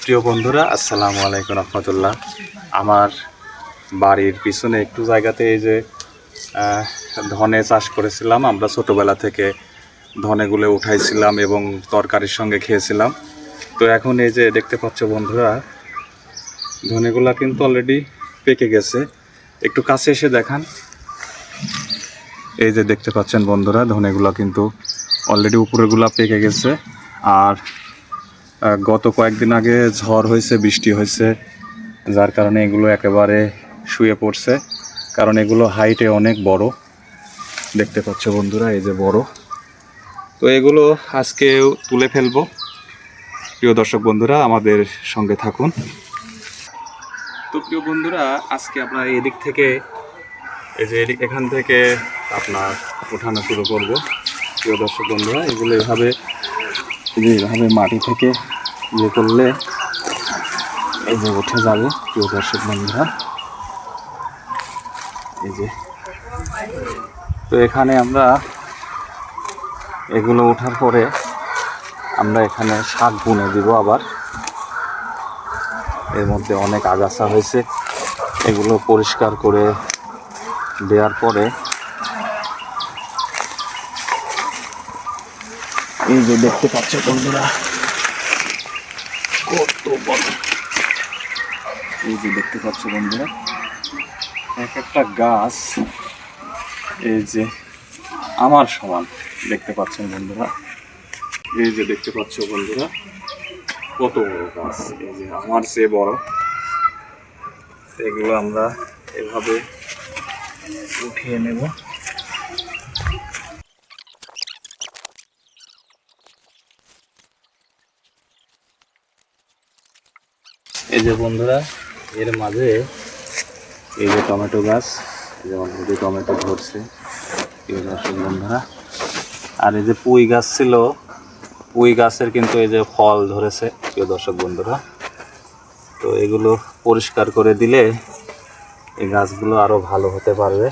প্রিয় বন্ধুরা, আসসালামু আলাইকুম রহমতুল্লাহ। আমার বাড়ির পিছনে একটু জায়গাতে এই যে ধনে চাষ করেছিলাম। আমরা ছোটোবেলা থেকে ধনেগুলো উঠাইছিলাম এবং তরকারির সঙ্গে খেয়েছিলাম। তো এখন এই যে দেখতে পাচ্ছ বন্ধুরা, ধনেগুলা কিন্তু অলরেডি পেকে গেছে। একটু কাছে এসে দেখান। এই যে দেখতে পাচ্ছেন বন্ধুরা, ধনেগুলা কিন্তু অলরেডি উপরেগুলা পেকে গেছে। আর গত কয়েকদিন আগে ঝড় হয়েছে, বৃষ্টি হয়েছে, যার কারণে এগুলো একেবারে শুয়ে পড়ছে। কারণ এগুলো হাইটে অনেক বড়, দেখতে পাচ্ছ বন্ধুরা, এই যে বড়। তো এগুলো আজকে তুলে ফেলবো। প্রিয় দর্শক বন্ধুরা, আমাদের সঙ্গে থাকুন। তো প্রিয় বন্ধুরা, আজকে আমরা এদিক থেকে এই যে এখান থেকে আপনার ওঠানো শুরু করব। প্রিয় দর্শক বন্ধুরা, এগুলো এভাবে মাটি থেকে ইয়ে করলে এই যে উঠে যাবে। প্রিয় দর্শক বন্ধুরা, এই যে তো এখানে আমরা এগুলো ওঠার পরে আমরা এখানে শাক বুনে দিব। আবার এর মধ্যে অনেক আগাছা হয়েছে, এগুলো পরিষ্কার করে দেওয়ার পরে এই যে দেখতে পাচ্ছ বন্ধুরা, কত বড়। এই যে দেখতে পাচ্ছ বন্ধুরা, এক একটা গাছ এই যে আমার সমান, দেখতে পাচ্ছেন বন্ধুরা। এই যে দেখতে পাচ্ছ বন্ধুরা, কত বড় গাছ, এই যে আমার চেয়ে বড়। এগুলো আমরা এভাবে উঠিয়ে নেব। এই যে বন্ধুরা, এর মাঝে এই যে টমেটো গাছ, এই যে অলরেডি টমেটো ধরছে প্রিয় দর্শক বন্ধুরা। আর এই যে পুঁই গাছ ছিল, পুঁই গাছের কিন্তু এই যে ফল ধরেছে প্রিয় দর্শক বন্ধুরা। তো এগুলো পরিষ্কার করে দিলে এই গাছগুলো আরো ভালো হতে পারবে।